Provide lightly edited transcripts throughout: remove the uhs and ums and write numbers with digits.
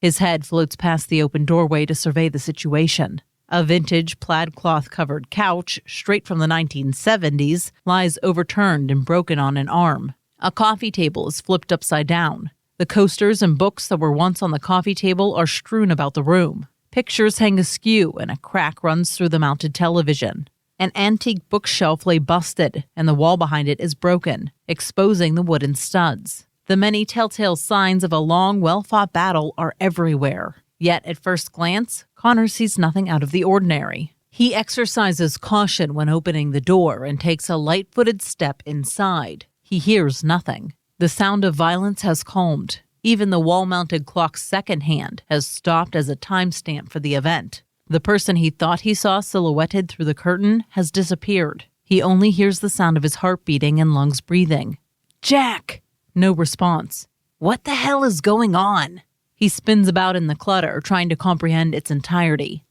His head floats past the open doorway to survey the situation. A vintage plaid cloth-covered couch, straight from the 1970s, lies overturned and broken on an arm. A coffee table is flipped upside down. The coasters and books that were once on the coffee table are strewn about the room. Pictures hang askew and a crack runs through the mounted television. An antique bookshelf lay busted, and the wall behind it is broken, exposing the wooden studs. The many telltale signs of a long, well-fought battle are everywhere. Yet, at first glance, Connor sees nothing out of the ordinary. He exercises caution when opening the door and takes a light-footed step inside. He hears nothing. The sound of violence has calmed. Even the wall-mounted clock's second hand has stopped as a timestamp for the event. The person he thought he saw silhouetted through the curtain has disappeared. He only hears the sound of his heart beating and lungs breathing. "Jack!" No response. "What the hell is going on?" He spins about in the clutter, trying to comprehend its entirety.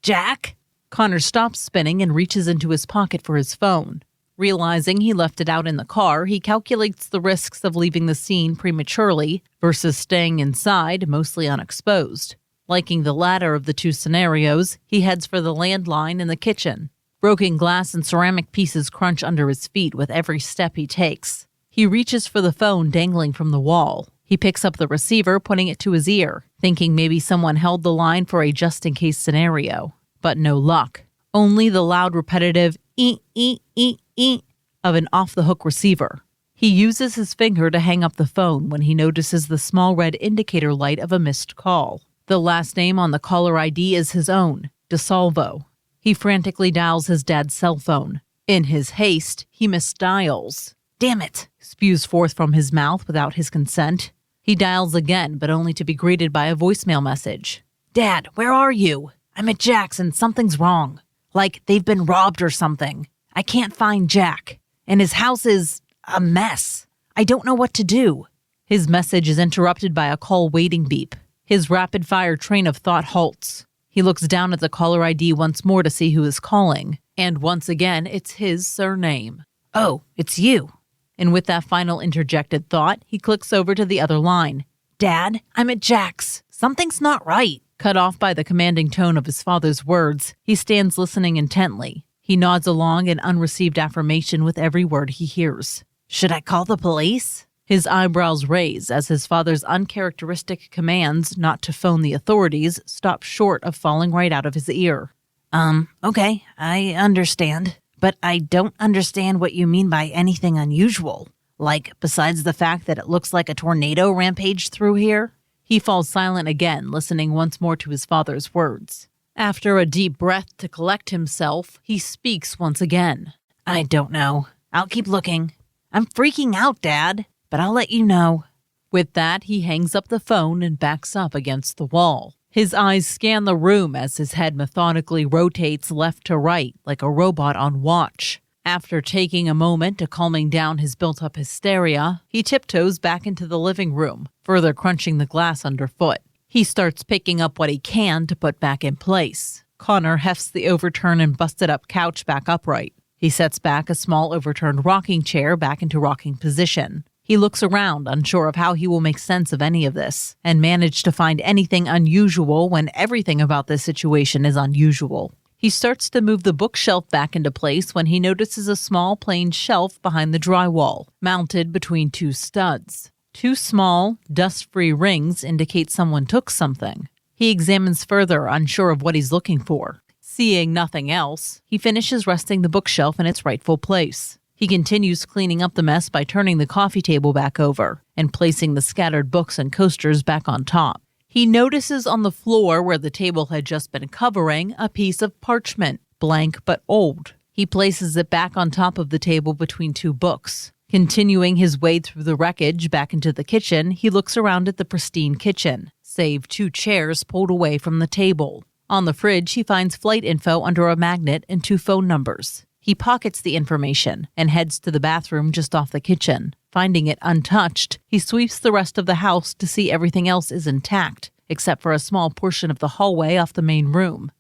"Jack?" Connor stops spinning and reaches into his pocket for his phone. Realizing he left it out in the car, he calculates the risks of leaving the scene prematurely versus staying inside, mostly unexposed. Liking the latter of the two scenarios, he heads for the landline in the kitchen. Broken glass and ceramic pieces crunch under his feet with every step he takes. He reaches for the phone dangling from the wall. He picks up the receiver, putting it to his ear, thinking maybe someone held the line for a just-in-case scenario. But no luck. Only the loud, repetitive ee-ee-ee-ee of an off-the-hook receiver. He uses his finger to hang up the phone when he notices the small red indicator light of a missed call. The last name on the caller ID is his own, DeSalvo. He frantically dials his dad's cell phone. In his haste, he misdials. "Damn it," spews forth from his mouth without his consent. He dials again, but only to be greeted by a voicemail message. "Dad, where are you? I'm at Jack's and something's wrong. Like they've been robbed or something. I can't find Jack. And his house is a mess. I don't know what to do." His message is interrupted by a call waiting beep. His rapid-fire train of thought halts. He looks down at the caller ID once more to see who is calling. And once again, it's his surname. "Oh, it's you." And with that final interjected thought, he clicks over to the other line. "Dad, I'm at Jack's. Something's not right." Cut off by the commanding tone of his father's words, he stands listening intently. He nods along an unreceived affirmation with every word he hears. "Should I call the police?" His eyebrows raise as his father's uncharacteristic commands not to phone the authorities stop short of falling right out of his ear. Okay, I understand. But I don't understand what you mean by anything unusual. Like, besides the fact that it looks like a tornado rampaged through here?" He falls silent again, listening once more to his father's words. After a deep breath to collect himself, he speaks once again. "I don't know. I'll keep looking. I'm freaking out, Dad, but I'll let you know." With that, he hangs up the phone and backs up against the wall. His eyes scan the room as his head methodically rotates left to right like a robot on watch. After taking a moment to calming down his built-up hysteria, he tiptoes back into the living room, further crunching the glass underfoot. He starts picking up what he can to put back in place. Connor hefts the overturned and busted-up couch back upright. He sets back a small overturned rocking chair back into rocking position. He looks around, unsure of how he will make sense of any of this, and manage to find anything unusual when everything about this situation is unusual. He starts to move the bookshelf back into place when he notices a small plain shelf behind the drywall, mounted between two studs. Two small, dust-free rings indicate someone took something. He examines further, unsure of what he's looking for. Seeing nothing else, he finishes resting the bookshelf in its rightful place. He continues cleaning up the mess by turning the coffee table back over and placing the scattered books and coasters back on top. He notices on the floor where the table had just been covering a piece of parchment, blank but old. He places it back on top of the table between two books. Continuing his way through the wreckage back into the kitchen, he looks around at the pristine kitchen, save two chairs pulled away from the table. On the fridge, he finds flight info under a magnet and two phone numbers. He pockets the information and heads to the bathroom just off the kitchen. Finding it untouched, he sweeps the rest of the house to see everything else is intact, except for a small portion of the hallway off the main room.